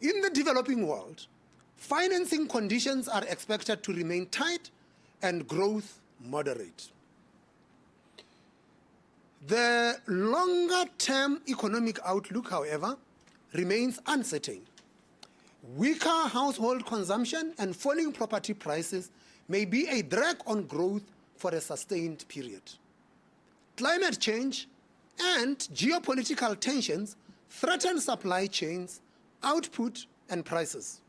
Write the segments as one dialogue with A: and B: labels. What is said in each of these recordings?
A: In the developing world, financing conditions are expected to remain tight and growth moderate. The longer-term economic outlook, however, remains uncertain. Weaker household consumption and falling property prices may be a drag on growth for a sustained period. Climate change and geopolitical tensions threaten supply chains, output, and prices.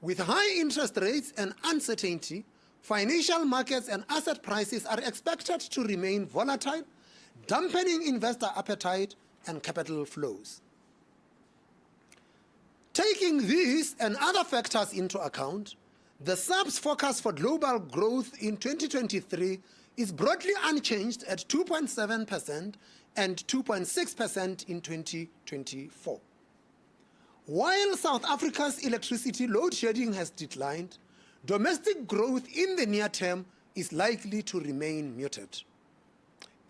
A: With high interest rates and uncertainty, financial markets and asset prices are expected to remain volatile, dampening investor appetite and capital flows. Taking these and other factors into account, the SARB's forecast for global growth in 2023 is broadly unchanged at 2.7% and 2.6% in 2024. While South Africa's electricity load shedding has declined, domestic growth in the near term is likely to remain muted.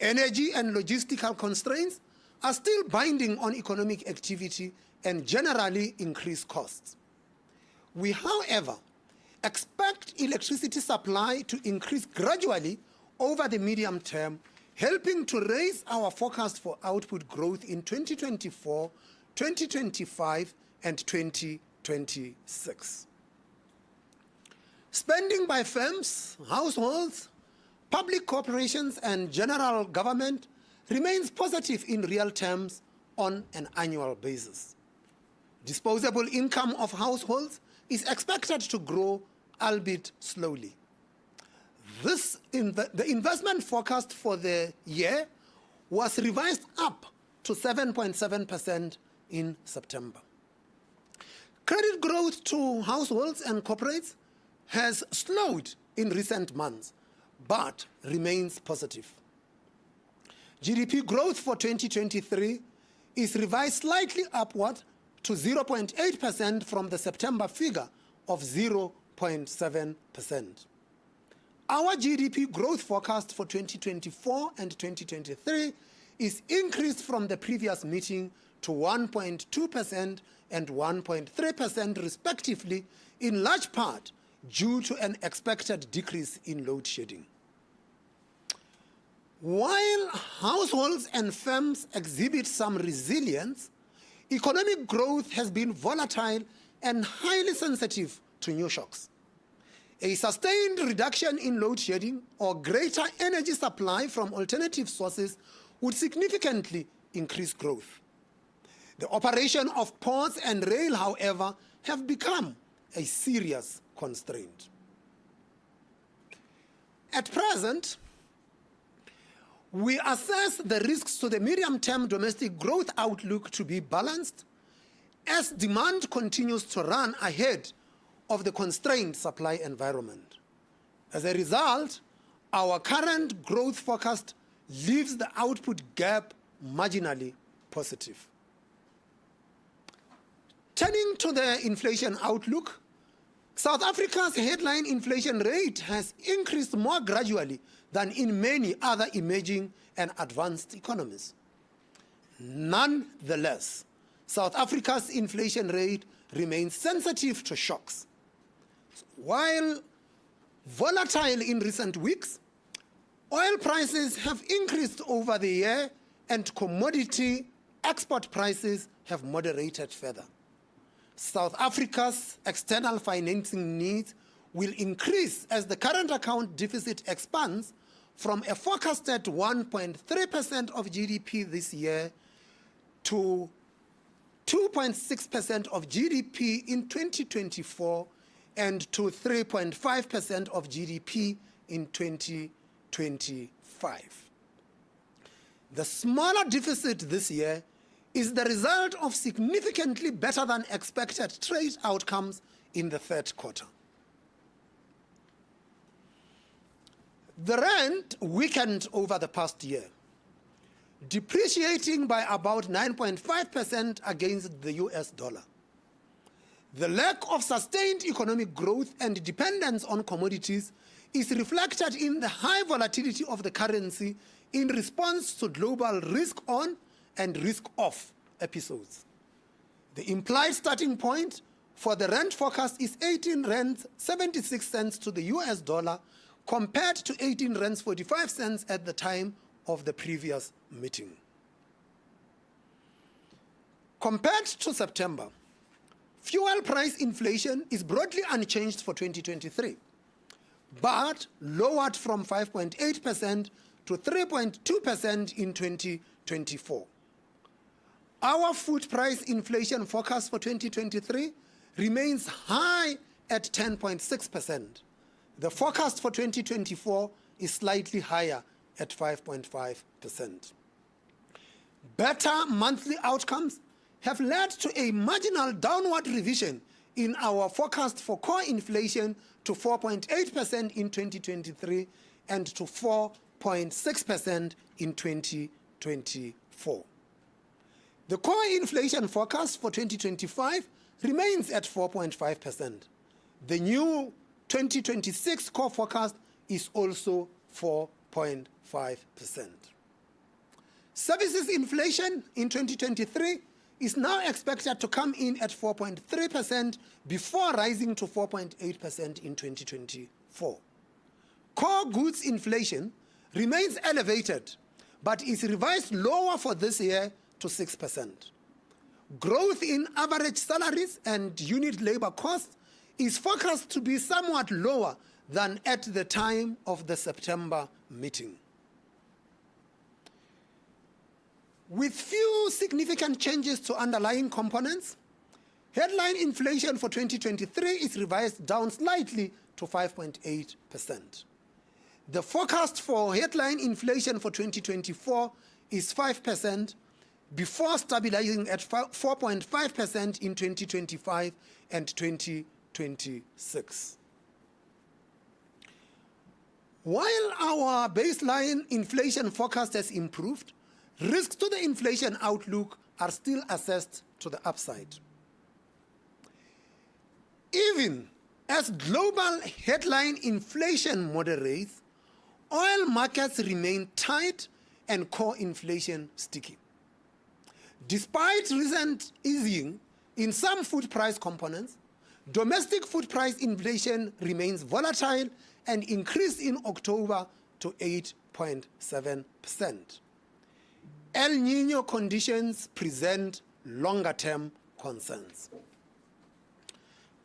A: Energy and logistical constraints are still binding on economic activity and generally increase costs. We, however, expect electricity supply to increase gradually over the medium term, helping to raise our forecast for output growth in 2024, 2025, and 2026. Spending by firms, households, public corporations, and general government remains positive in real terms on an annual basis. Disposable income of households is expected to grow, albeit slowly. The investment forecast for the year was revised up to 7.7% in September. Credit growth to households and corporates has slowed in recent months, but remains positive. GDP growth for 2023 is revised slightly upward to 0.8% from the September figure of 0.7%. Our GDP growth forecast for 2024 and 2023 is increased from the previous meeting to 1.2% and 1.3% respectively, in large part due to an expected decrease in load shedding. While households and firms exhibit some resilience, economic growth has been volatile and highly sensitive to new shocks. A sustained reduction in load shedding or greater energy supply from alternative sources would significantly increase growth. The operation of ports and rail, however, have become a serious constraint. At present, we assess the risks to the medium-term domestic growth outlook to be balanced as demand continues to run ahead of the constrained supply environment. As a result, our current growth forecast leaves the output gap marginally positive. Turning to the inflation outlook, South Africa's headline inflation rate has increased more gradually than in many other emerging and advanced economies. Nonetheless, South Africa's inflation rate remains sensitive to shocks. While volatile in recent weeks, oil prices have increased over the year and commodity export prices have moderated further. South Africa's external financing needs will increase as the current account deficit expands from a forecasted 1.3% of GDP this year to 2.6% of GDP in 2024 and to 3.5% of GDP in 2025. The smaller deficit this year is the result of significantly better than expected trade outcomes in the third quarter. The rand weakened over the past year, depreciating by about 9.5% against the US dollar. The lack of sustained economic growth and dependence on commodities is reflected in the high volatility of the currency in response to global risk-on and risk-off episodes. The implied starting point for the rand forecast is 18 rands 76 cents to the US dollar compared to 18 rands 45 cents at the time of the previous meeting. Compared to September, fuel price inflation is broadly unchanged for 2023, but lowered from 5.8% to 3.2% in 2024. Our food price inflation forecast for 2023 remains high at 10.6%. The forecast for 2024 is slightly higher at 5.5%. Better monthly outcomes have led to a marginal downward revision in our forecast for core inflation to 4.8% in 2023 and to 4.6% in 2024. The core inflation forecast for 2025 remains at 4.5%. The new 2026 core forecast is also 4.5%. Services inflation in 2023 is now expected to come in at 4.3% before rising to 4.8% in 2024. Core goods inflation remains elevated, but is revised lower for this year to 6%. Growth in average salaries and unit labor costs is forecast to be somewhat lower than at the time of the September meeting. With few significant changes to underlying components, headline inflation for 2023 is revised down slightly to 5.8%. The forecast for headline inflation for 2024 is 5%, before stabilizing at 4.5% in 2025 and 2026. While our baseline inflation forecast has improved, risks to the inflation outlook are still assessed to the upside. Even as global headline inflation moderates, oil markets remain tight and core inflation sticky. Despite recent easing in some food price components, domestic food price inflation remains volatile and increased in October to 8.7%. El Niño conditions present longer-term concerns.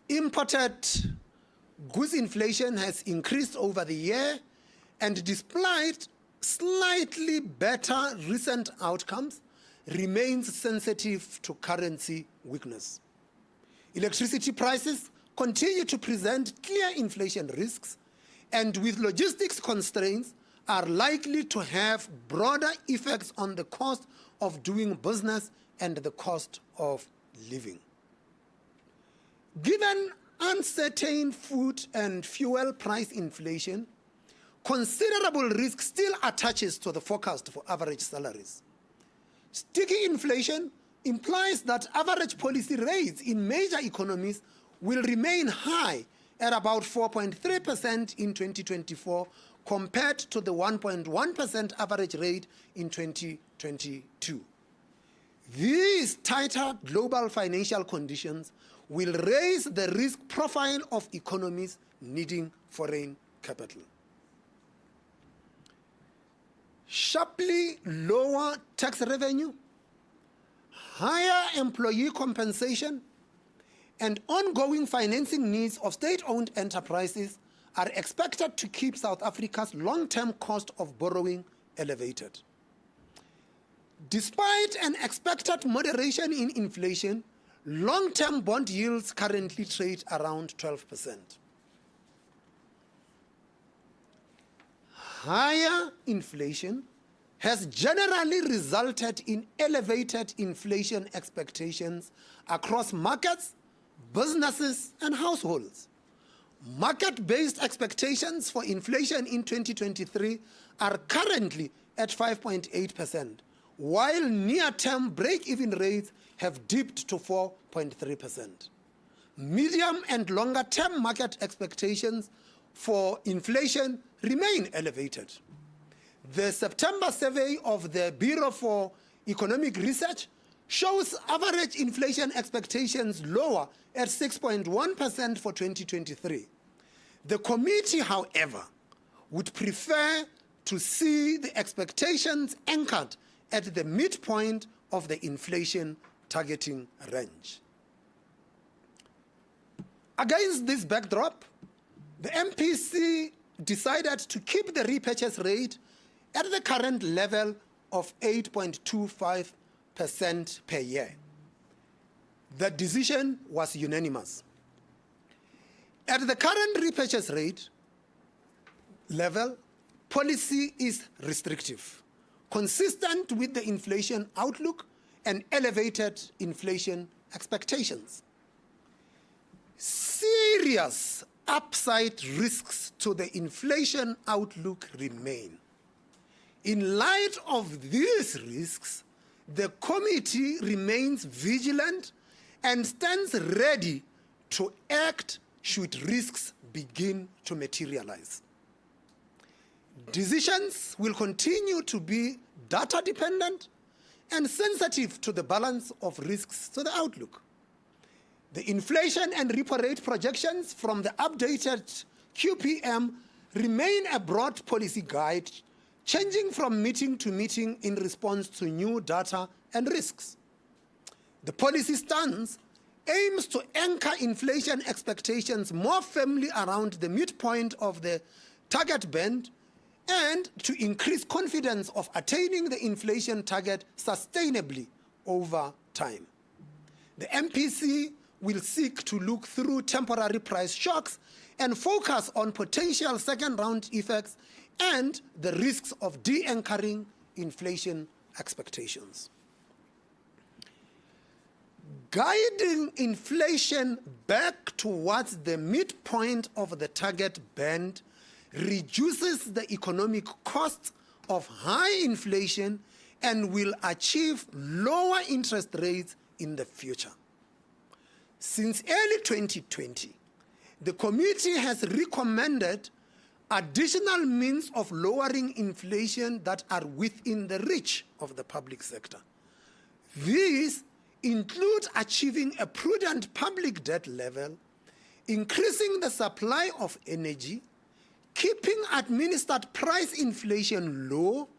A: Imported goods inflation has increased over the year, and despite slightly better recent outcomes, remains sensitive to currency weakness. Electricity prices continue to present clear inflation risks, and with logistics constraints, are likely to have broader effects on the cost of doing business and the cost of living. Given uncertain food and fuel price inflation, considerable risk still attaches to the forecast for average salaries. Sticky inflation implies that average policy rates in major economies will remain high at about 4.3% in 2024 compared to the 1.1% average rate in 2022. These tighter global financial conditions will raise the risk profile of economies needing foreign capital. Sharply lower tax revenue, higher employee compensation, and ongoing financing needs of state-owned enterprises are expected to keep South Africa's long-term cost of borrowing elevated. Despite an expected moderation in inflation, long-term bond yields currently trade around 12%. Higher inflation has generally resulted in elevated inflation expectations across markets, businesses, and households. Market-based expectations for inflation in 2023 are currently at 5.8%, while near-term break-even rates have dipped to 4.3%. Medium and longer-term market expectations for inflation remain elevated. The September survey of the Bureau for Economic Research shows average inflation expectations lower at 6.1% for 2023. The committee, however, would prefer to see the expectations anchored at the midpoint of the inflation targeting range. Against this backdrop, the MPC decided to keep the repurchase rate at the current level of 8.25% per year. The decision was unanimous. At the current repurchase rate level, policy is restrictive, consistent with the inflation outlook and elevated inflation expectations. Serious upside risks to the inflation outlook remain. In light of these risks, the committee remains vigilant and stands ready to act should risks begin to materialize. Decisions will continue to be data dependent and sensitive to the balance of risks to the outlook. The inflation and repo rate projections from the updated QPM remain a broad policy guide, changing from meeting to meeting in response to new data and risks. The policy stance aims to anchor inflation expectations more firmly around the midpoint of the target band and to increase confidence of attaining the inflation target sustainably over time. The MPC will seek to look through temporary price shocks and focus on potential second-round effects and the risks of de-anchoring inflation expectations. Guiding inflation back towards the midpoint of the target band reduces the economic cost of high inflation and will achieve lower interest rates in the future. Since early 2020, the committee has recommended additional means of lowering inflation that are within the reach of the public sector. These include achieving a prudent public debt level, increasing the supply of energy, keeping administered price inflation low,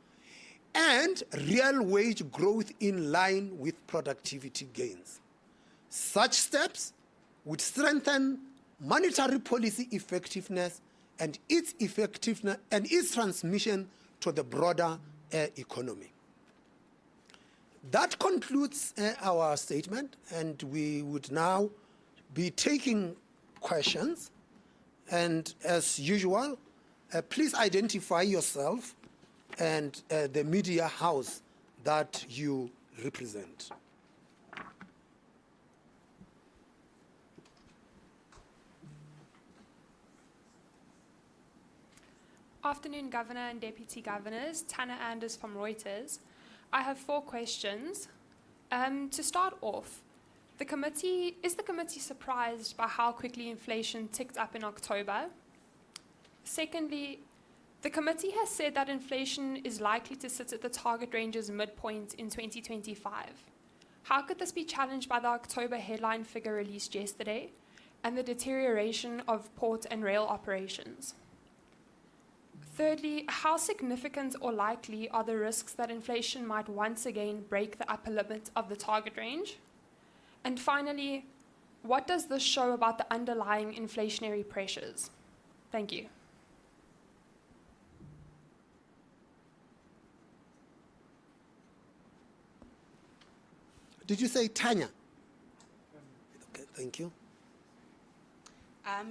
A: and real wage growth in line with productivity gains. Such steps would strengthen monetary policy effectiveness and its transmission to the broader economy. That concludes our statement, and we would now be taking questions. And as usual, please identify yourself and the media house that you represent.
B: Afternoon, Governor and Deputy Governors. Tana Anders from Reuters. I have 4 questions. To start off, is the committee surprised by how quickly inflation ticked up in October? Secondly, the committee has said that inflation is likely to sit at the target range's midpoint in 2025. How could this be challenged by the October headline figure released yesterday and the deterioration of port and rail operations? Thirdly, how significant or likely are the risks that inflation might once again break the upper limit of the target range? And finally, what does this show about the underlying inflationary pressures? Thank you.
A: Did you say Tanya? Okay, thank you.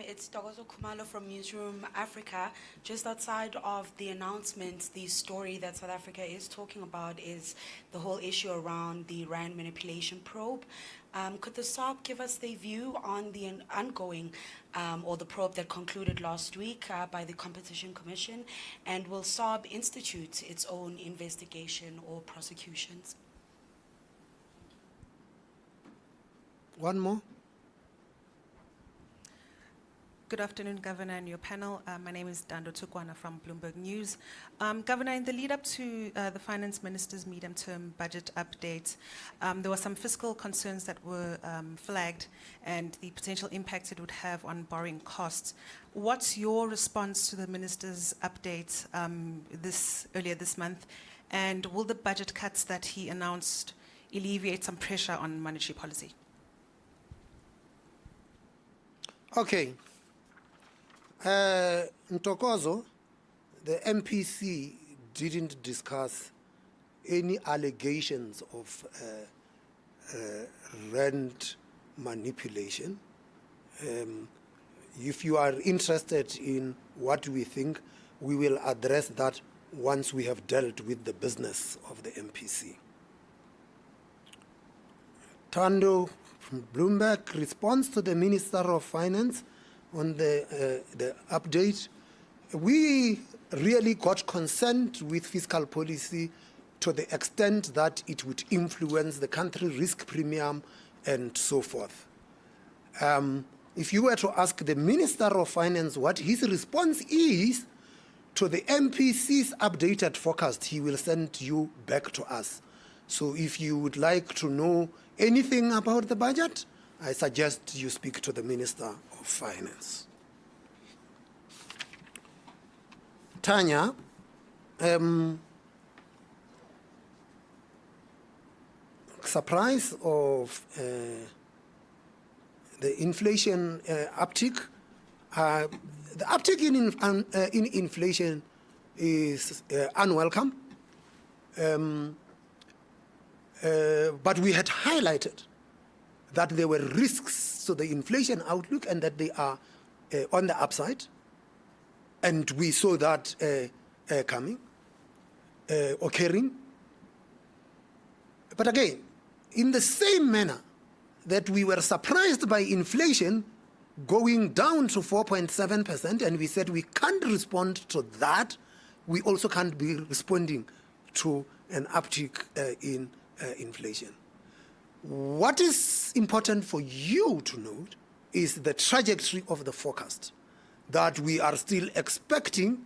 C: It's Dogozo Kumalo from Newsroom Africa. Just outside of the announcement, the story that South Africa is talking about is the whole issue around the RAND manipulation probe. Could the SARB give us their view on the ongoing or the probe that concluded last week by the Competition Commission? And will SARB institute its own investigation or prosecutions?
A: One more.
D: Good afternoon, Governor, and your panel. My name is Dando Tukwana from Bloomberg News. Governor, in the lead up to the Finance Minister's medium-term budget update, there were some fiscal concerns that were flagged and the potential impact it would have on borrowing costs. What's your response to the Minister's update earlier this month? And will the budget cuts that he announced alleviate some pressure on monetary policy?
A: Okay. Ntokozo, the MPC didn't discuss any allegations of rent manipulation. If you are interested in what we think, we will address that once we have dealt with the business of the MPC. Tando from Bloomberg responds to the Minister of Finance on the update. We really got consent with fiscal policy to the extent that it would influence the country risk premium and so forth. If you were to ask the Minister of Finance what his response is to the MPC's updated forecast, he will send you back to us. So if you would like to know anything about the budget, I suggest you speak to the Minister of Finance. Tanya, surprise of the inflation uptick. The uptick in inflation is unwelcome, but we had highlighted that there were risks to the inflation outlook and that they are on the upside. And we saw that occurring. But again, in the same manner that we were surprised by inflation going down to 4.7%, and we said we can't respond to that, we also can't be responding to an uptick in inflation. What is important for you to note is the trajectory of the forecast, that we are still expecting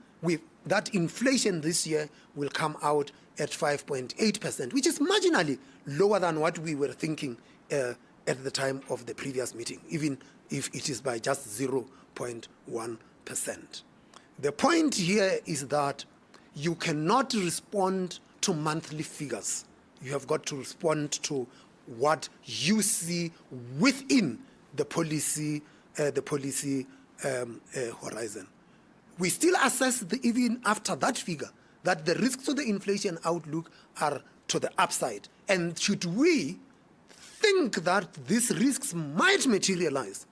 A: that inflation this year will come out at 5.8%, which is marginally lower than what we were thinking at the time of the previous meeting, even if it is by just 0.1%. The point here is that you cannot respond to monthly figures. You have got to respond to what you see within the policy horizon. We still assess, even after that figure, that the risks to the inflation outlook are to the upside. And should we think that these risks might materialize,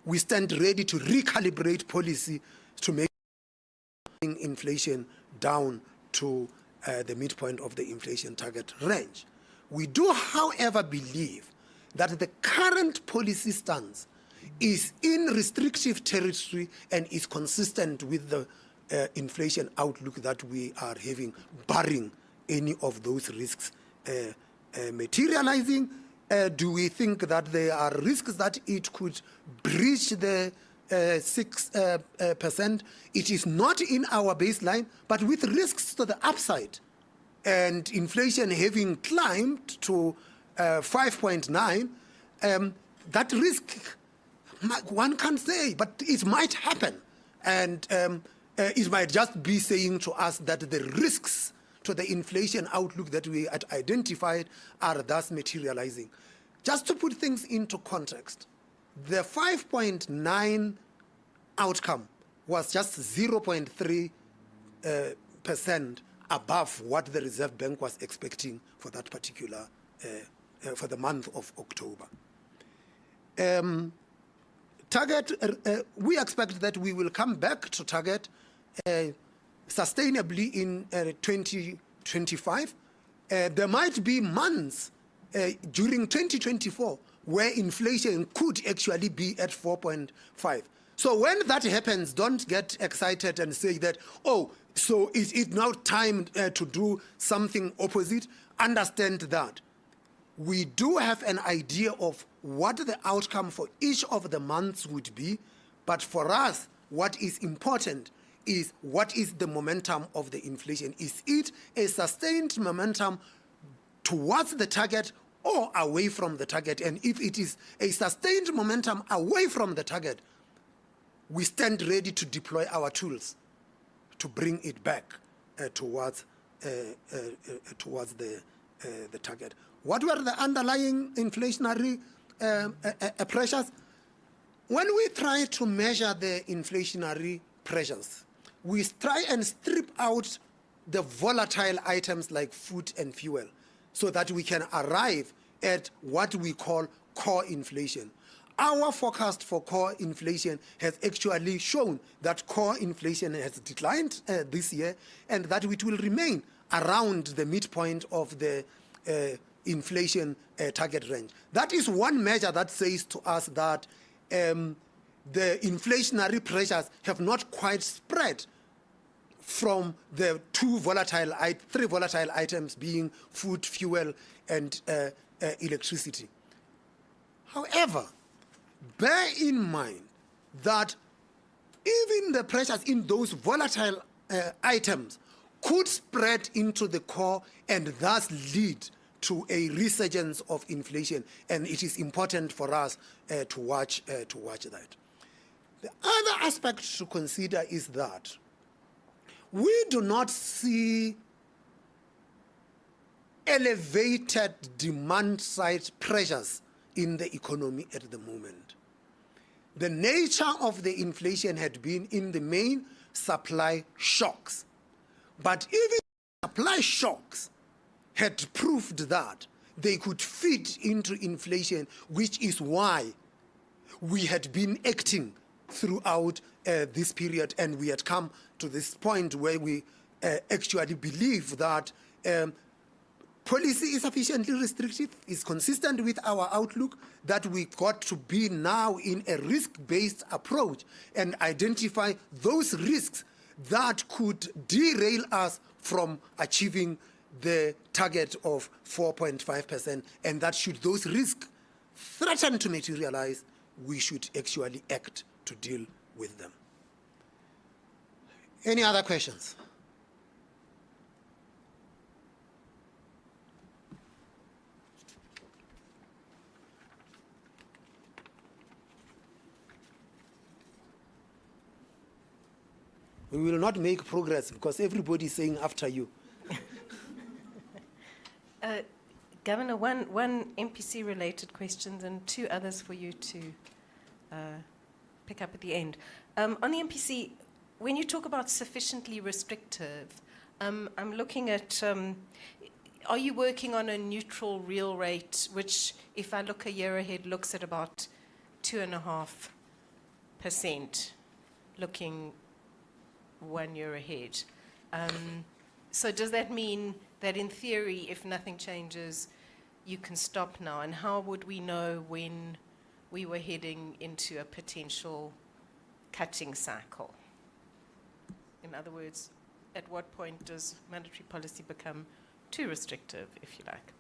A: we stand ready to recalibrate policy to make inflation down to the midpoint of the inflation target range. We do, however, believe that the current policy stance is in restrictive territory and is consistent with the inflation outlook that we are having, barring any of those risks materializing. Do we think that there are risks that it could breach the 6%? It is not in our baseline, but with risks to the upside. And inflation having climbed to 5.9, that risk, one can't say, but it might happen. And it might just be saying to us that the risks to the inflation outlook that we had identified are thus materializing. Just to put things into context, the 5.9 outcome was just 0.3% above what the Reserve Bank was expecting for that particular, for the month of October. We expect that we will come back to target sustainably in 2025. There might be months during 2024 where inflation could actually be at 4.5. So when that happens, don't get excited and say that, oh, so is it now time to do something opposite? Understand that we do have an idea of what the outcome for each of the months would be. But for us, what is important is what is the momentum of the inflation? Is it a sustained momentum towards the target or away from the target? And if it is a sustained momentum away from the target, we stand ready to deploy our tools to bring it back towards the target. What were the underlying inflationary pressures? When we try to measure the inflationary pressures, we try and strip out the volatile items like food and fuel so that we can arrive at what we call core inflation. Our forecast for core inflation has actually shown that core inflation has declined this year and that it will remain around the midpoint of the inflation target range. That is one measure that says to us that the inflationary pressures have not quite spread from the three volatile items being food, fuel, and electricity. However, bear in mind that even the pressures in those volatile items could spread into the core and thus lead to a resurgence of inflation, and it is important for us to watch that. The other aspect to consider is that we do not see elevated demand-side pressures in the economy at the moment. The nature of the inflation had been, in the main, supply shocks. But even supply shocks had proved that they could feed into inflation, which is why we had been acting throughout this period, and we had come to this point where we actually believe that policy is sufficiently restrictive, is consistent with our outlook, that we got to be now in a risk-based approach and identify those risks that could derail us from achieving the target of 4.5%, and that should those risks threaten to materialize, we should actually act to deal with them. Any other questions? We will not make progress because everybody is saying after you.
E: Governor, one MPC-related question and two others for you to pick up at the end. On the MPC, when you talk about sufficiently restrictive, I'm looking at, are you working on a neutral real rate, which, if I look a year ahead, looks at about 2.5%, looking 1 year ahead? So does that mean that in theory, if nothing changes, you can stop now? And how would we know when we were heading into a potential cutting cycle? In other words, at what point does monetary policy become too restrictive, if you like?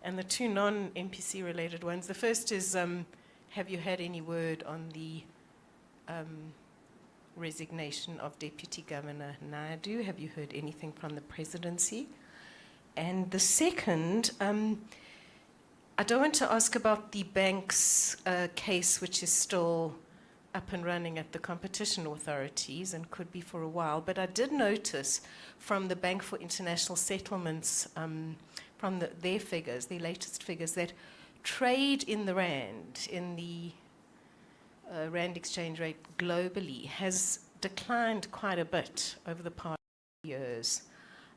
E: And the two non-MPC related ones, the first is, have you had any word on the resignation of Deputy Governor Naidu? Have you heard anything from the presidency? And the second, I don't want to ask about the bank's case, which is still up and running at the competition authorities and could be for a while, but I did notice from the Bank for International Settlements, from their figures, their latest figures, that trade in the rand, in the rand exchange rate globally, has declined quite a bit over the past years.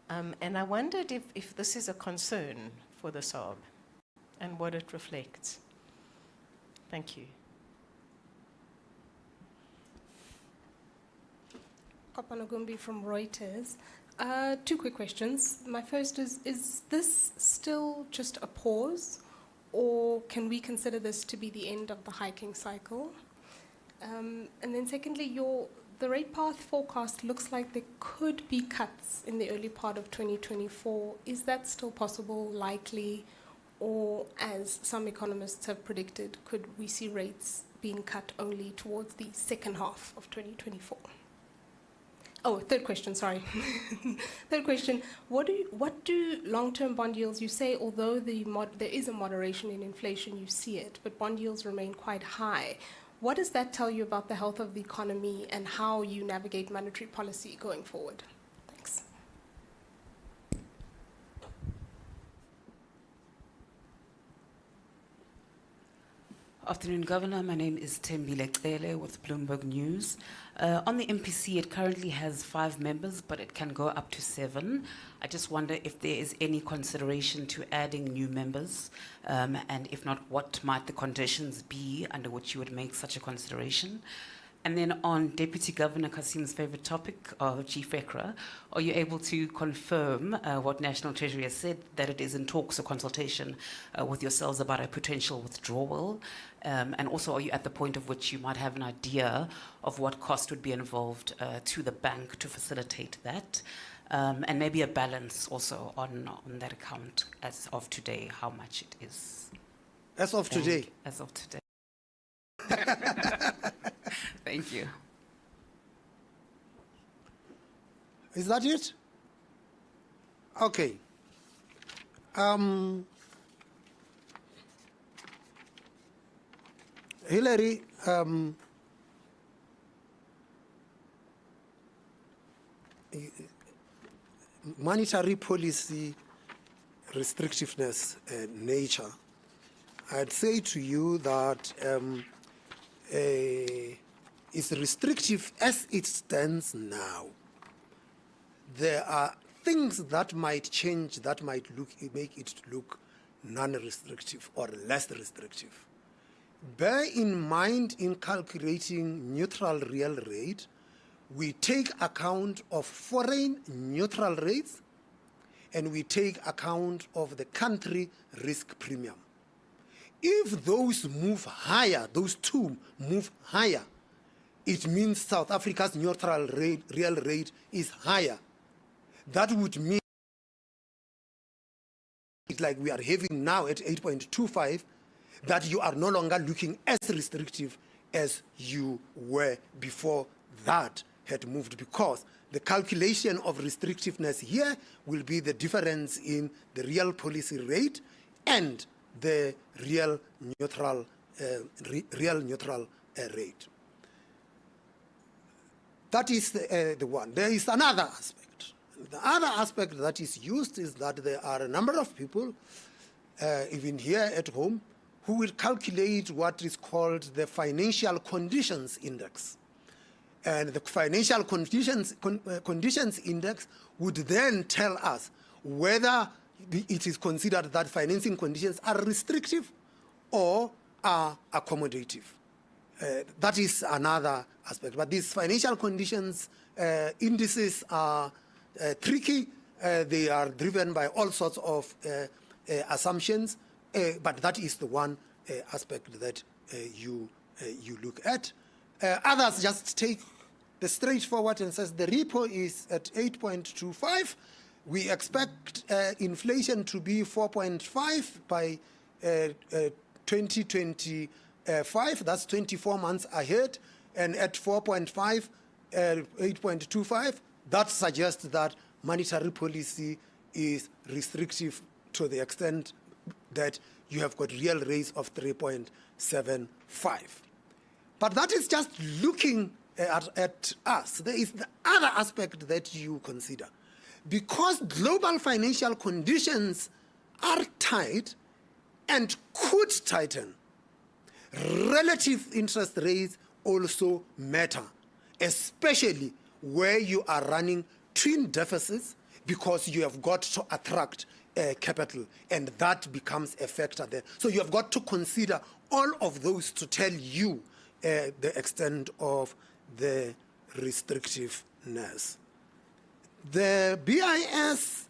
E: And I wondered if this is a concern for the SARB and what it reflects. Thank you.
F: Kopanagumbi from Reuters. Two quick questions. My first is this still just a pause, or can we consider this to be the end of the hiking cycle? And then secondly, the rate path forecast looks like there could be cuts in the early part of 2024. Is that still possible, likely, or as some economists have predicted, could we see rates being cut only towards the second half of 2024? Oh, third question, sorry. Third question, what do long-term bond yields, you say although there is a moderation in inflation, you see it, but bond yields remain quite high. What does that tell you about the health of the economy and how you navigate monetary policy going forward? Thanks.
C: Afternoon, Governor. My name is Tembile Cele with Bloomberg News. On the MPC, it currently has 5 members, but it can go up to 7. I just wonder if there is any consideration to adding new members, and if not, what might the conditions be under which you would make such a consideration? And then on Deputy Governor Kasim's favorite topic of Chief Ekra, are you able to confirm what National Treasury has said, that it is in talks or consultation with yourselves about a potential withdrawal? And also, are you at the point of which you might have an idea of what cost would be involved to the bank to facilitate that? And maybe a balance also on that account as of today, how much it is.
A: As of today?
C: As of today. Thank you.
A: Is that it? Okay. Hillary, monetary policy restrictiveness nature, I'd say to you that it's restrictive as it stands now. There are things that might change that might make it look non-restrictive or less restrictive. Bear in mind, in calculating neutral real rate, we take account of foreign neutral rates and we take account of the country risk premium. If those move higher, those two move higher, it means South Africa's neutral rate, real rate is higher. That would mean, like we are having now at 8.25, that you are no longer looking as restrictive as you were before that had moved, because the calculation of restrictiveness here will be the difference in the real policy rate and the real neutral rate. That is the one. There is another aspect. The other aspect that is used is that there are a number of people, even here at home, who will calculate what is called the financial conditions index. And the financial conditions index would then tell us whether it is considered that financing conditions are restrictive or are accommodative. That is another aspect. But these financial conditions indices are tricky. They are driven by all sorts of assumptions, but that is the one aspect that you look at. Others just take the straightforward and says the repo is at 8.25. We expect inflation to be 4.5 by 2025. That's 24 months ahead. And at 4.5, 8.25, that suggests that monetary policy is restrictive to the extent that you have got real rates of 3.75. But that is just looking at us. There is the other aspect that you consider. Because global financial conditions are tight and could tighten, relative interest rates also matter, especially where you are running twin deficits, because you have got to attract capital, and that becomes a factor there. So you have got to consider all of those to tell you the extent of the restrictiveness. The BIS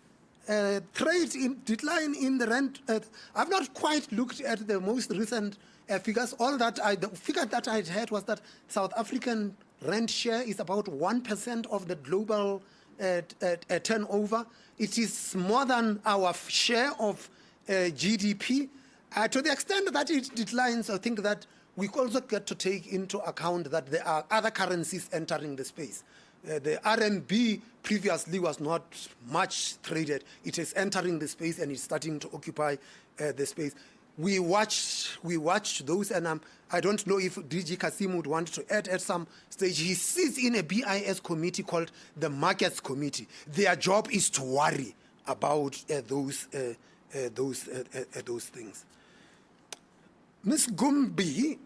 A: trade decline in the rent, I've not quite looked at the most recent figures. The figure that I had was that South African rent share is about 1% of the global turnover. It is more than our share of GDP. To the extent that it declines, I think that we also get to take into account that there are other currencies entering the space. The RMB previously was not much traded. It is entering the space and it's starting to occupy the space. We watch those, and I don't know if DG Kasim would want to add at some stage. He sits in a BIS committee called the Markets Committee. Their job is to worry about those things. Ms. Gumbi,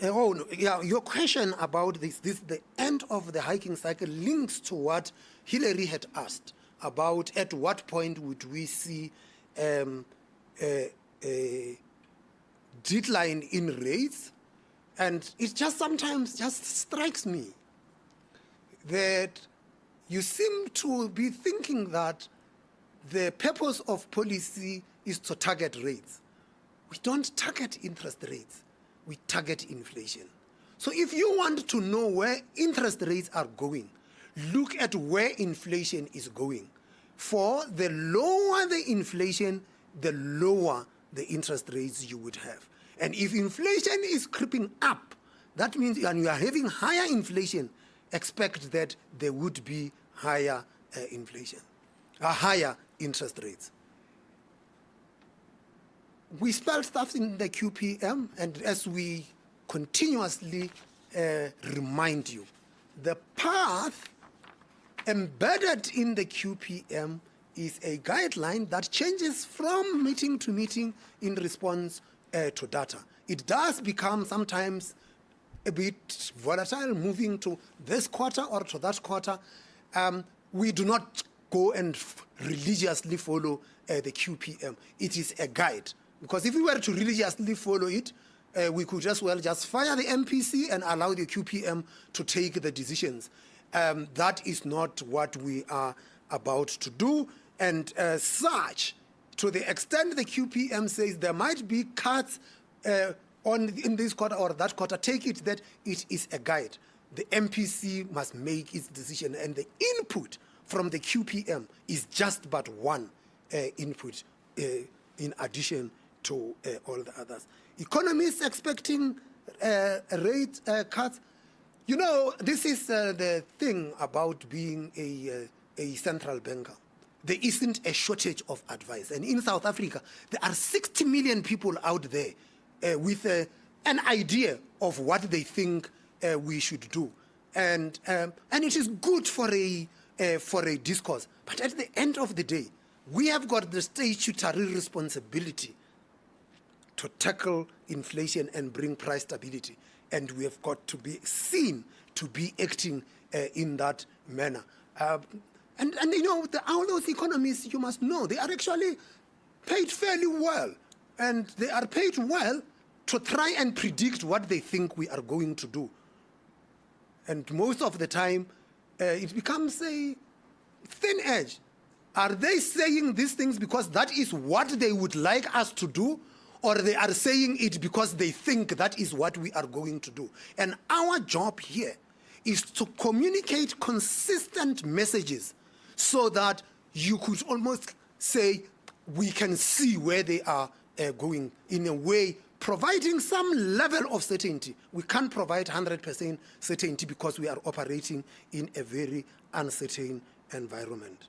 A: your question about this, the end of the hiking cycle links to what Hillary had asked about at what point would we see a decline in rates. And it just sometimes just strikes me that you seem to be thinking that the purpose of policy is to target rates. We don't target interest rates. We target inflation. So if you want to know where interest rates are going, look at where inflation is going. For the lower the inflation, the lower the interest rates you would have. And if inflation is creeping up, that means when you are having higher inflation, expect that there would be higher higher interest rates. We spell stuff in the QPM, and as we continuously remind you, the path embedded in the QPM is a guideline that changes from meeting to meeting in response to data. It does become sometimes a bit volatile, moving to this quarter or to that quarter. We do not go and religiously follow the QPM. It is a guide. Because if we were to religiously follow it, we could as well just fire the MPC and allow the QPM to take the decisions. That is not what we are about to do. And such, to the extent the QPM says there might be cuts in this quarter or that quarter, take it that it is a guide. The MPC must make its decision, and the input from the QPM is just but one input in addition to all the others. Economists expecting rate cuts. You know, this is the thing about being a central banker. There isn't a shortage of advice. And in South Africa, there are 60 million people out there with an idea of what they think we should do. And it is good for a discourse. But at the end of the day, we have got the statutory responsibility to tackle inflation and bring price stability. And we have got to be seen to be acting in that manner. And you know, all those economists, you must know, they are actually paid fairly well. And they are paid well to try and predict what they think we are going to do. And most of the time, it becomes a thin edge. Are they saying these things because that is what they would like us to do? Or they are saying it because they think that is what we are going to do? And our job here is to communicate consistent messages so that you could almost say we can see where they are going, in a way providing some level of certainty. We can't provide 100% certainty because we are operating in a very uncertain environment.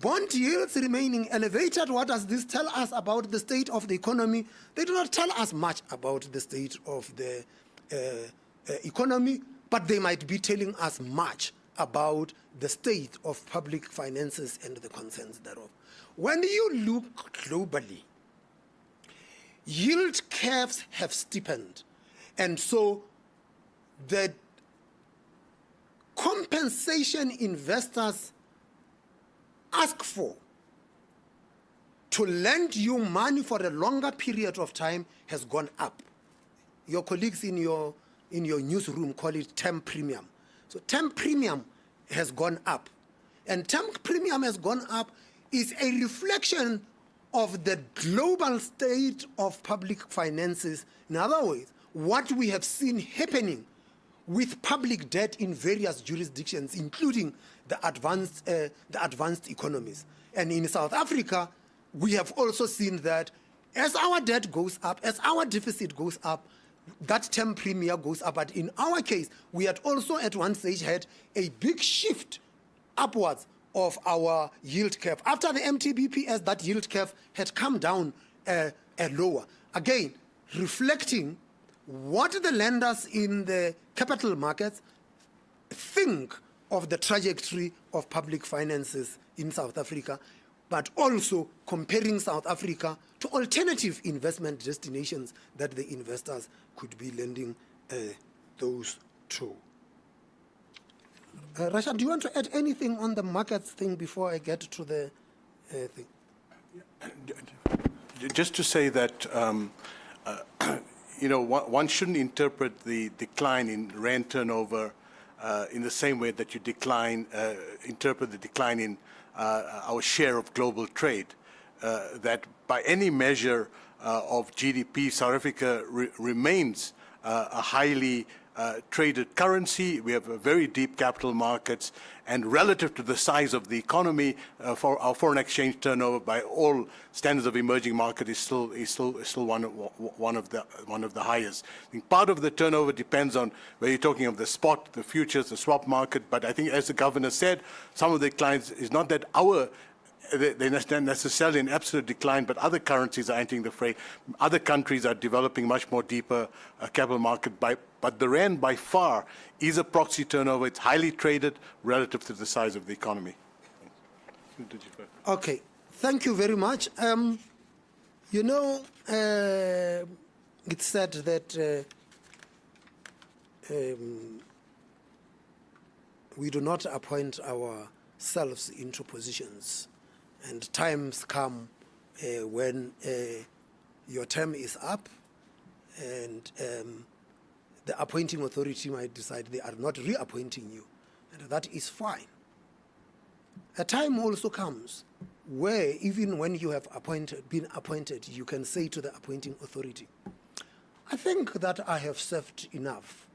A: Bond yields remaining elevated. What does this tell us about the state of the economy? They do not tell us much about the state of the economy, but they might be telling us much about the state of public finances and the concerns thereof. When you look globally, yield curves have steepened, and so the compensation investors ask for to lend you money for a longer period of time has gone up. Your colleagues in your newsroom call it term premium. So term premium has gone up. And term premium has gone up is a reflection of the global state of public finances. In other words, what we have seen happening with public debt in various jurisdictions, including the advanced economies. And in South Africa, we have also seen that As our debt goes up, as our deficit goes up, that term premium goes up. But in our case, we had also at one stage had a big shift upwards of our yield curve. After the MTBPS, that yield curve had come down lower. Again, reflecting what the lenders in the capital markets think of the trajectory of public finances in South Africa, but also comparing South Africa to alternative investment destinations that the investors could be lending those to. Rashad, do you want to add anything on the markets thing before I get to the thing?
G: Just to say that, one shouldn't interpret the decline in rand turnover in the same way that you interpret the decline in our share of global trade. That by any measure of GDP, South Africa remains a highly traded currency. We have a very deep capital markets, and relative to the size of the economy, for our foreign exchange turnover by all standards of emerging market is still one of the highest. I think part of the turnover depends on whether you're talking of the spot, the futures, the swap market. But I think, as the governor said, some of the clients is not that they're not necessarily in absolute decline, but other currencies are entering the fray. Other countries are developing much more deeper capital market. But the rand, by far, is a proxy turnover. It's highly traded relative to the size of the economy.
A: Okay, thank you very much. It's said that we do not appoint ourselves into positions. And times come when your term is up and the appointing authority might decide they are not reappointing you, and that is fine. A time also comes where even when you have been appointed, you can say to the appointing authority, I think that I have served enough.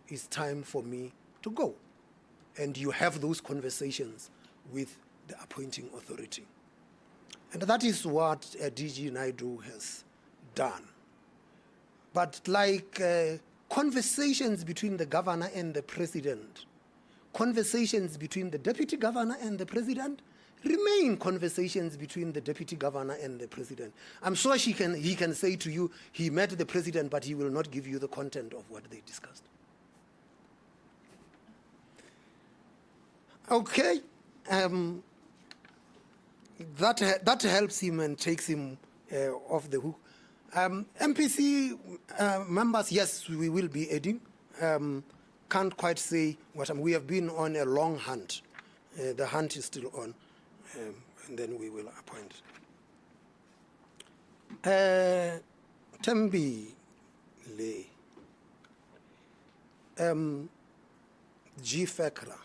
A: It's time for me to go. And you have those conversations with the appointing authority. And that is what DG Naidu has done. But like conversations between the governor and the president, conversations between the deputy governor and the president remain conversations between the deputy governor and the president. I'm sure he can say to you, he met the president, but he will not give you the content of what they discussed. Okay. That helps him and takes him off the hook. MPC members, yes, we will be adding. Can't quite say what we have been on a long hunt. The hunt is still on, and then we will appoint. Tembi Le. GFECRA.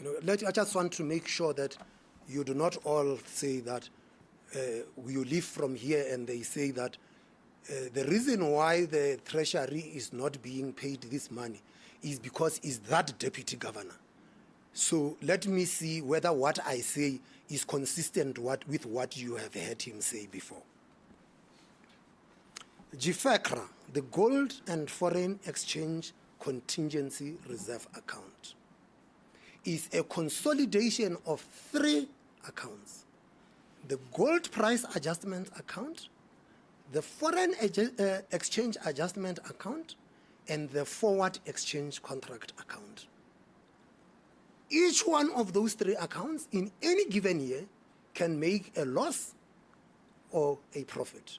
A: I just want to make sure that you do not all say that you leave from here and they say that the reason why the Treasury is not being paid this money is because it's that deputy governor. So let me see whether what I say is consistent with what you have heard him say before. GFECRA, the Gold and Foreign Exchange Contingency Reserve Account, is a consolidation of 3 accounts: the gold price adjustment account, the foreign exchange adjustment account, and the forward exchange contract account. Each one of those 3 accounts in any given year can make a loss or a profit.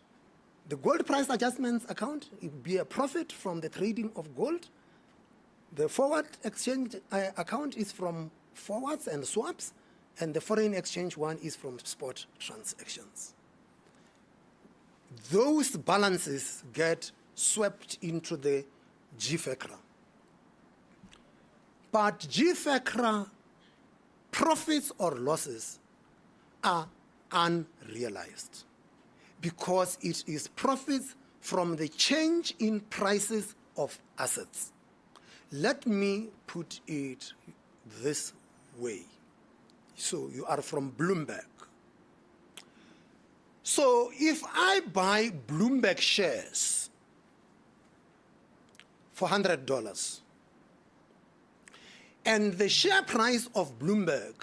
A: The gold price adjustment account will be a profit from the trading of gold. The forward exchange account is from forwards and swaps, and the foreign exchange one is from spot transactions. Those balances get swept into the GFECRA. But GFECRA profits or losses are unrealized because it is profits from the change in prices of assets. Let me put it this way. So you are from Bloomberg. So if I buy Bloomberg shares for $100 and the share price of Bloomberg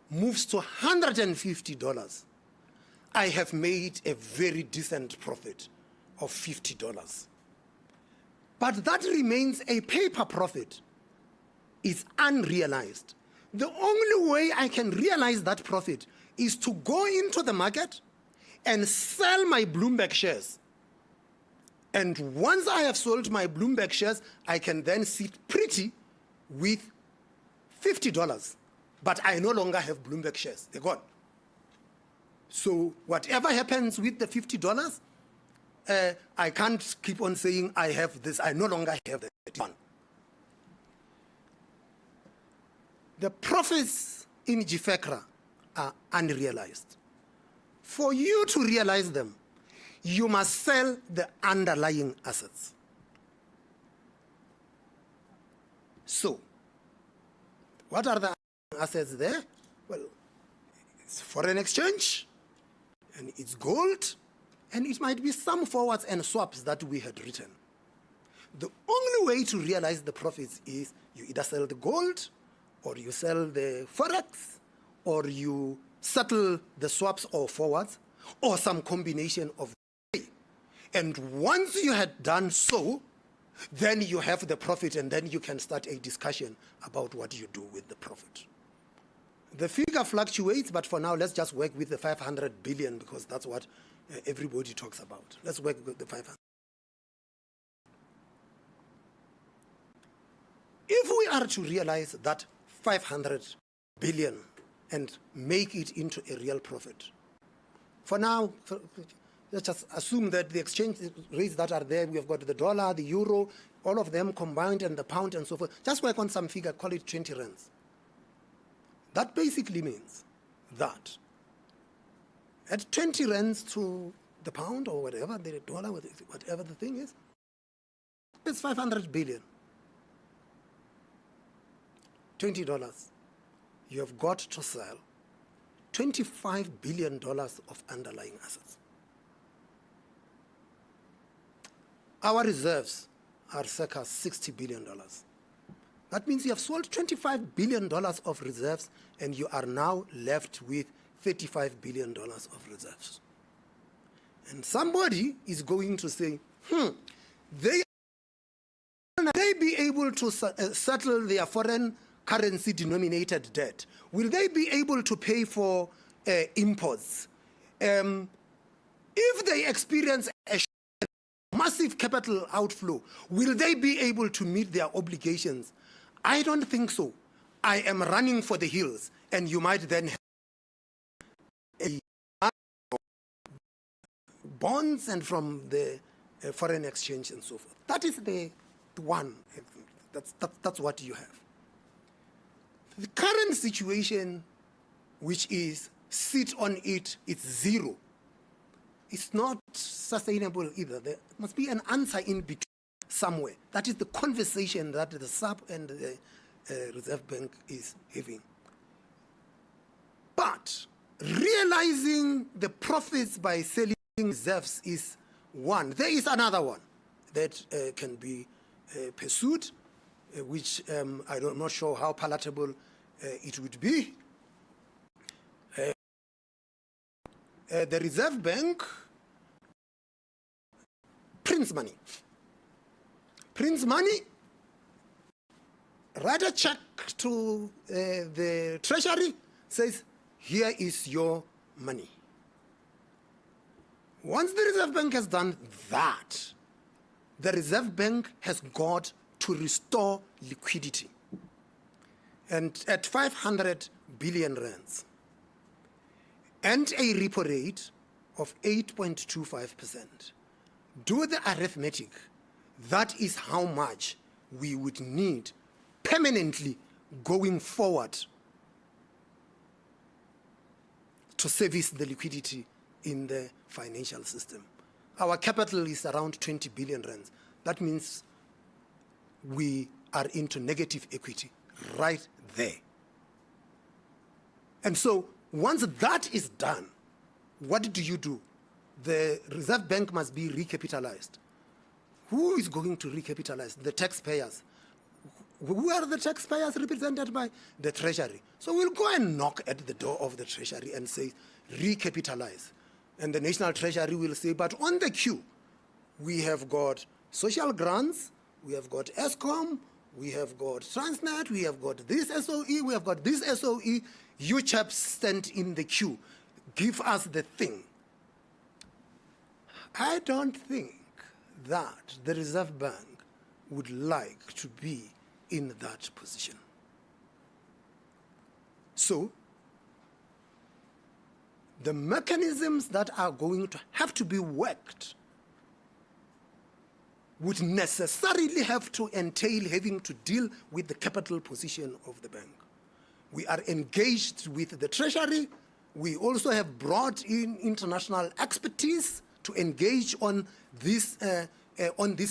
A: moves to $150, I have made a very decent profit of $50. But that remains a paper profit. It's unrealized. The only way I can realize that profit is to go into the market and sell my Bloomberg shares. And once I have sold my Bloomberg shares, I can then sit pretty with $50. But I no longer have Bloomberg shares. They're gone. So whatever happens with the $50, I can't keep on saying I have this. I no longer have that one. The profits in GFECRA are unrealized. For you to realize them, you must sell the underlying assets. So, what are the assets there? Well, it's foreign exchange, and it's gold, and it might be some forwards and swaps that we had written. The only way to realize the profits is you either sell the gold, or you sell the forex, or you settle the swaps or forwards, or some combination of the three. And once you had done so, then you have the profit, and then you can start a discussion about what you do with the profit. The figure fluctuates, but for now, let's just work with the 500 billion because that's what everybody talks about. Let's work with the 500. If we are to realize that 500 billion and make it into a real profit, for now, let's just assume that the exchange rates that are there, we have got the dollar, the euro, all of them combined, and the pound and so forth. Just work on some figure, call it 20 rands. That basically means that at 20 rands to the pound or whatever, the dollar, whatever the thing is, it's 500 billion. $20. You have got to sell $25 billion of underlying assets. Our reserves are circa $60 billion. That means you have sold $25 billion of reserves, and you are now left with $35 billion of reserves. And somebody is going to say, they be able to settle their foreign currency denominated debt? Will they be able to pay for imports? If they experience a massive capital outflow, will they be able to meet their obligations? I don't think so. I am running for the hills, and you might then have bonds and from the foreign exchange and so forth. That is the one. That's what you have. The current situation, which is sit on it, it's zero. It's not sustainable either. There must be an answer in between somewhere. That is the conversation that the SARB and the Reserve Bank is having. But realizing the profits by selling reserves is one. There is another one that can be pursued, which I'm not sure how palatable it would be. The Reserve Bank prints money. Prints money, write a check to the Treasury, says, here is your money. Once the Reserve Bank has done that, the Reserve Bank has got to restore liquidity. And at 500 billion rands and a repo rate of 8.25%, do the arithmetic. That is how much we would need permanently going forward to service the liquidity in the financial system. Our capital is around 20 billion rands. That means we are into negative equity right there. And so once that is done, what do? the Reserve Bank must be recapitalized. Who is going to recapitalize? The taxpayers. Who are the taxpayers represented by? The Treasury. So we'll go and knock at the door of the Treasury and say, recapitalize. And the National Treasury will say, but on the queue, we have got social grants, we have got ESCOM, we have got Transnet, we have got this SOE, we have got this SOE. You chaps stand in the queue. Give us the thing. I don't think that the Reserve Bank would like to be in that position. So, the mechanisms that are going to have to be worked would necessarily have to entail having to deal with the capital position of the bank. We are engaged with the Treasury. We also have brought in international expertise to engage on these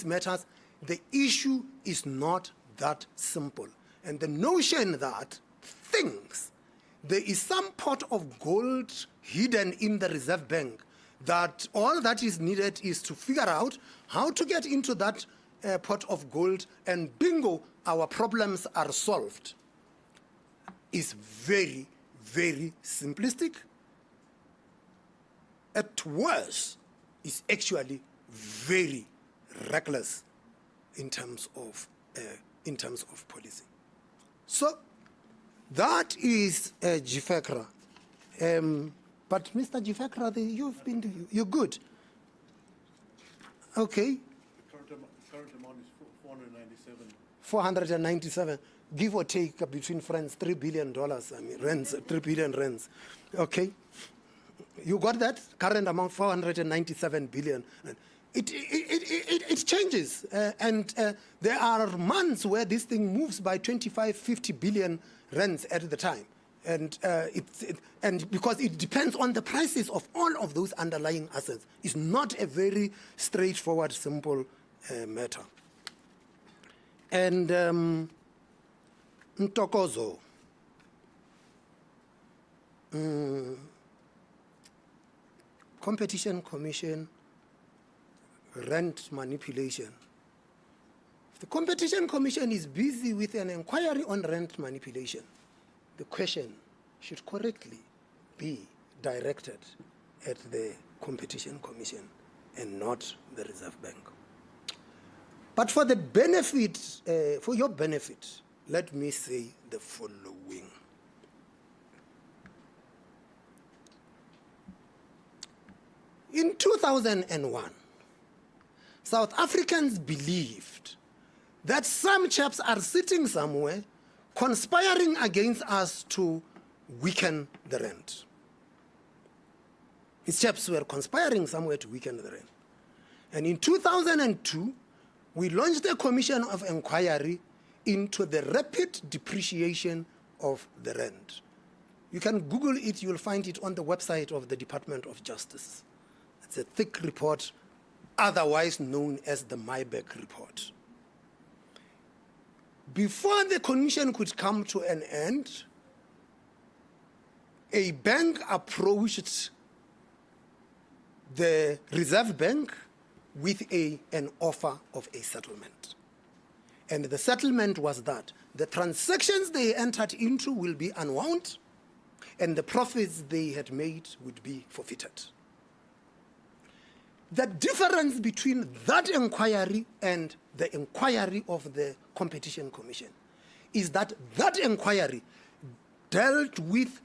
A: matters. The issue is not that simple. And the notion that there is some pot of gold hidden in the Reserve Bank, that all that is needed is to figure out how to get into that pot of gold and bingo, our problems are solved, is very, very simplistic. At worst, is actually very reckless in terms of policy. So that is Jifekra. But Mr. Jifekra, you're good. Okay.
G: The current amount is 497.
A: 497, give or take between friends, $3 billion. I mean, rands, 3 billion rands. Okay. You got that? Current amount, 497 billion. It changes. And there are months where this thing moves by 25, 50 billion rands at the time. And and because it depends on the prices of all of those underlying assets. It's not a very straightforward, simple matter. And Ntokozo. Competition Commission, rent manipulation. If the Competition Commission is busy with an inquiry on rent manipulation, the question should correctly be directed at the Competition Commission and not the Reserve Bank. But for the benefit, for your benefit, let me say the following. In 2001, South Africans believed that some chaps are sitting somewhere conspiring against us to weaken the rand. These chaps were conspiring somewhere to weaken the rand. And in 2002, we launched a commission of inquiry into the rapid depreciation of the rand. You can Google it, you'll find it on the website of the Department of Justice. It's a thick report, otherwise known as the Mybeck report. Before the commission could come to an end, a bank approached the Reserve Bank with an offer of a settlement. And the settlement was that the transactions they entered into will be unwound, and the profits they had made would be forfeited. The difference between that inquiry and the inquiry of the Competition Commission is that that inquiry dealt with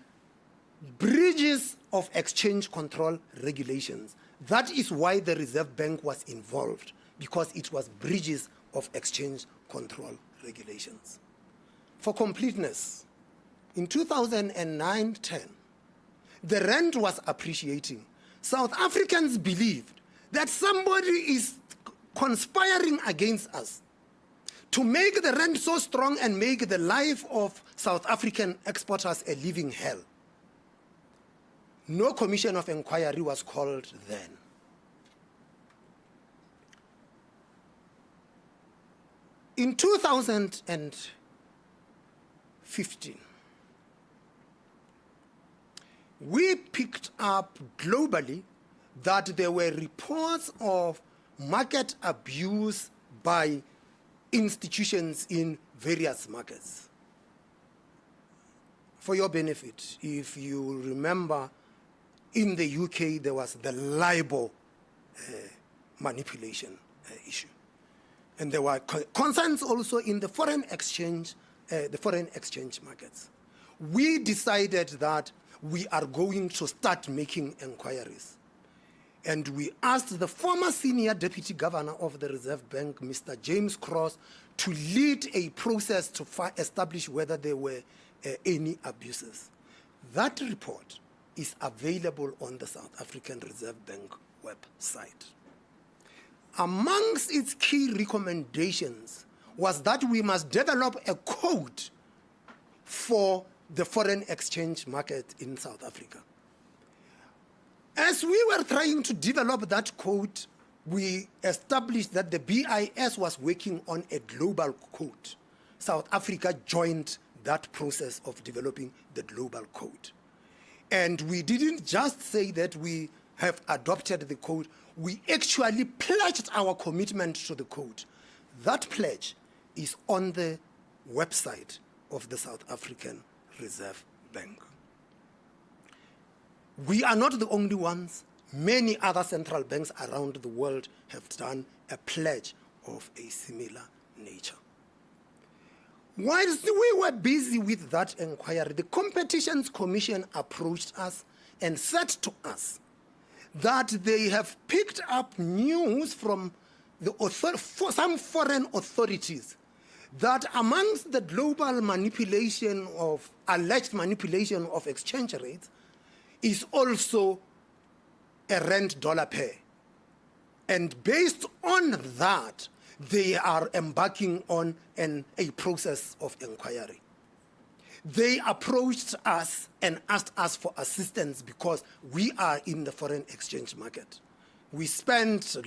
A: breaches of exchange control regulations. That is why the Reserve Bank was involved, because it was breaches of exchange control regulations. For completeness, in 2009-10, the rand was appreciating. South Africans believed that somebody is conspiring against us to make the rand so strong and make the life of South African exporters a living hell. No commission of inquiry was called then. In 2015, we picked up globally that there were reports of market abuse by institutions in various markets. For your benefit, if you remember, in the UK there was the LIBOR manipulation issue. And there were concerns also in the foreign exchange markets. We decided that we are going to start making inquiries. And we asked the former senior deputy governor of the Reserve Bank, Mr. James Cross, to lead a process to establish whether there were any abuses. That report is available on the South African Reserve Bank website. Amongst its key recommendations was that we must develop a code for the foreign exchange market in South Africa. As we were trying to develop that code, we established that the BIS was working on a global code. South Africa joined that process of developing the global code. And we didn't just say that we have adopted the code, we actually pledged our commitment to the code. That pledge is on the website of the South African Reserve Bank. We are not the only ones. Many other central banks around the world have done a pledge of a similar nature. Whilst we were busy with that inquiry, the Competitions Commission approached us and said to us that they have picked up news from some foreign authorities that amongst the global manipulation of, alleged manipulation of exchange rates is also a rand-dollar pair. And based on that, they are embarking on a process of inquiry. They approached us and asked us for assistance because we are in the foreign exchange market. We spent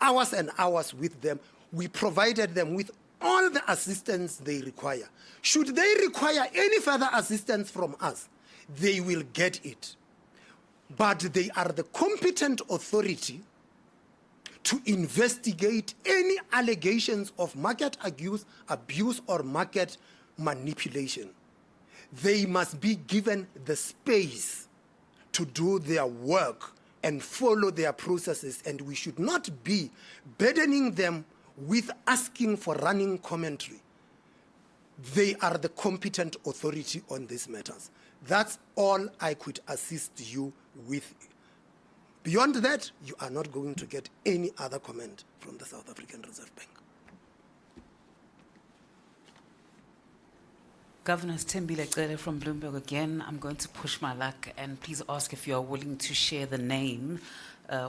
A: hours and hours with them. We provided them with all the assistance they require. Should they require any further assistance from us, they will get it. But they are the competent authority to investigate any allegations of market abuse or market manipulation. They must be given the space to do their work and follow their processes, and we should not be burdening them with asking for running commentary. They are the competent authority on these matters. That's all I could assist you with. Beyond that, you are not going to get any other comment from the South African Reserve Bank.
H: Governor Thembile Cele from Bloomberg again. I'm going to push my luck and please ask if you are willing to share the name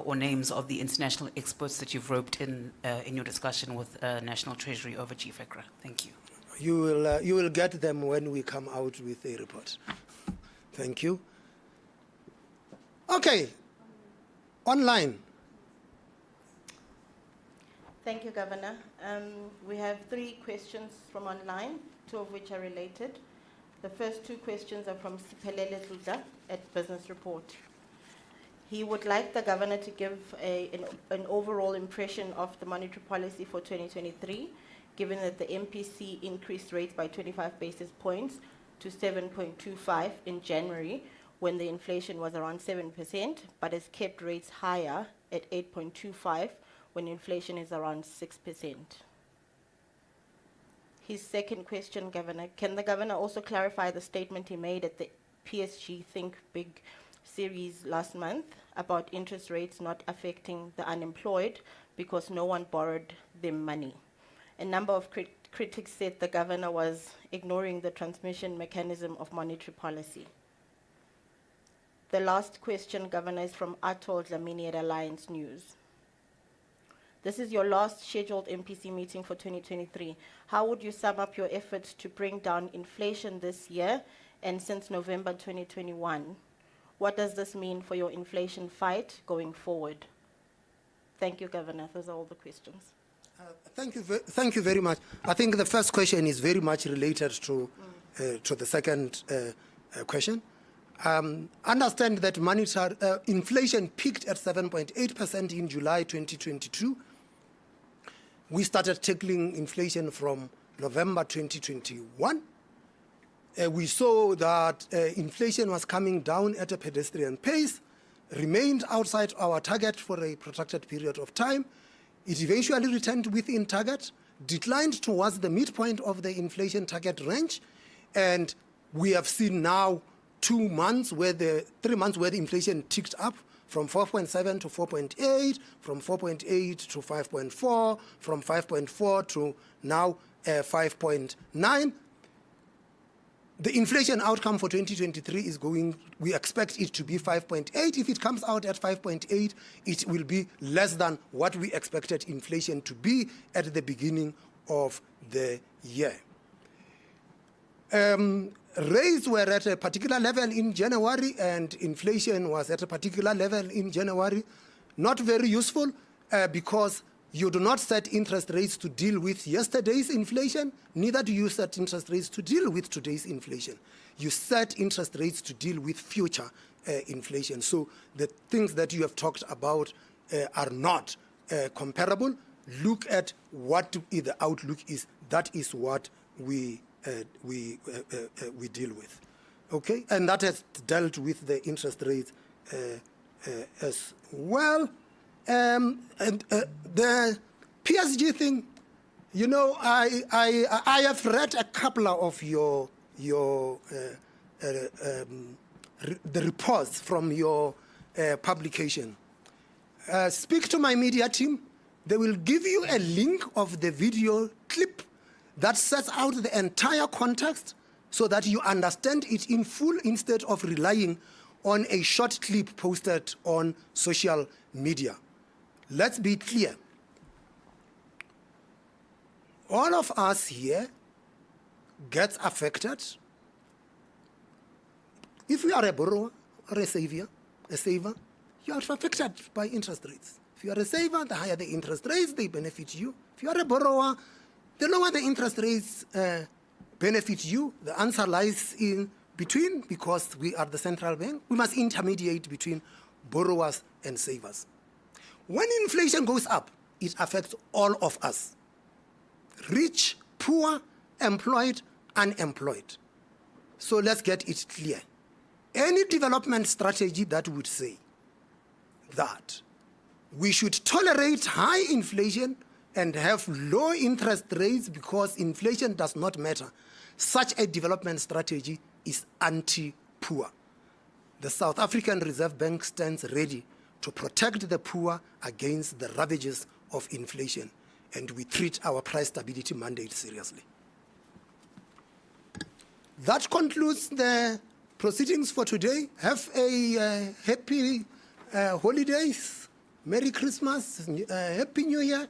H: or names of the international experts that you've roped in your discussion with National Treasury over GFECRA. Thank you.
A: You will get them when we come out with a report. Thank you. Okay. Online.
I: Thank you, Governor. We have 3 questions from online, 2 of which are related. The first 2 questions are from Siphelele Tluda at Business Report. He would like the Governor to give an overall impression of the monetary policy for 2023, given that the MPC increased rates by 25 basis points to 7.25 in January, when the inflation was around 7%, but has kept rates higher at 8.25 when inflation is around 6%. His second question, Governor, can the Governor also clarify the statement he made at the PSG Think Big series last month about interest rates not affecting the unemployed because no one borrowed them money? A number of critics said the Governor was ignoring the transmission mechanism of monetary policy. The last question, Governor, is from Atol Dlamini at Alliance News. This is your last scheduled MPC meeting for 2023. How would you sum up your efforts to bring down inflation this year and since November 2021? What does this mean for your inflation fight going forward? Thank you, Governor. Those are all the questions.
A: Thank you very much. I think the first question is very much related to the second question. Understand that inflation peaked at 7.8% in July 2022. We started tackling inflation from November 2021. We saw that inflation was coming down at a pedestrian pace, remained outside our target for a protracted period of time. It eventually returned within target, declined towards the midpoint of the inflation target range, and we have seen now 3 months where the inflation ticked up from 4.7 to 4.8, from 4.8 to 5.4, from 5.4 to now 5.9. The inflation outcome for 2023 is we expect it to be 5.8. If it comes out at 5.8, it will be less than what we expected inflation to be at the beginning of the year. Rates were at a particular level in January, and inflation was at a particular level in January. Not very useful because you do not set interest rates to deal with yesterday's inflation, neither do you set interest rates to deal with today's inflation. You set interest rates to deal with future inflation. So the things that you have talked about are not comparable. Look at what the outlook is. That is what we deal with, okay? And that has dealt with the interest rates as well. And the PSG thing, you know, I have read a couple of the reports from your publication. Speak to my media team. They will give you a link of the video clip that sets out the entire context so that you understand it in full instead of relying on a short clip posted on social media. Let's be clear. All of us here gets affected. If you are a borrower or a saver, you are affected by interest rates. If you are a saver, the higher the interest rates, they benefit you. If you are a borrower, the lower the interest rates benefit you. The answer lies in between, because we are the central bank. We must intermediate between borrowers and savers. When inflation goes up, it affects all of us. Rich, poor, employed, unemployed. So let's get it clear. Any development strategy that would say that we should tolerate high inflation and have low interest rates because inflation does not matter, such a development strategy is anti-poor. The South African Reserve Bank stands ready to protect the poor against the ravages of inflation, and we treat our price stability mandate seriously. That concludes the proceedings for today. Have a happy holidays, Merry Christmas, Happy New Year.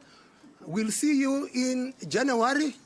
A: We'll see you in January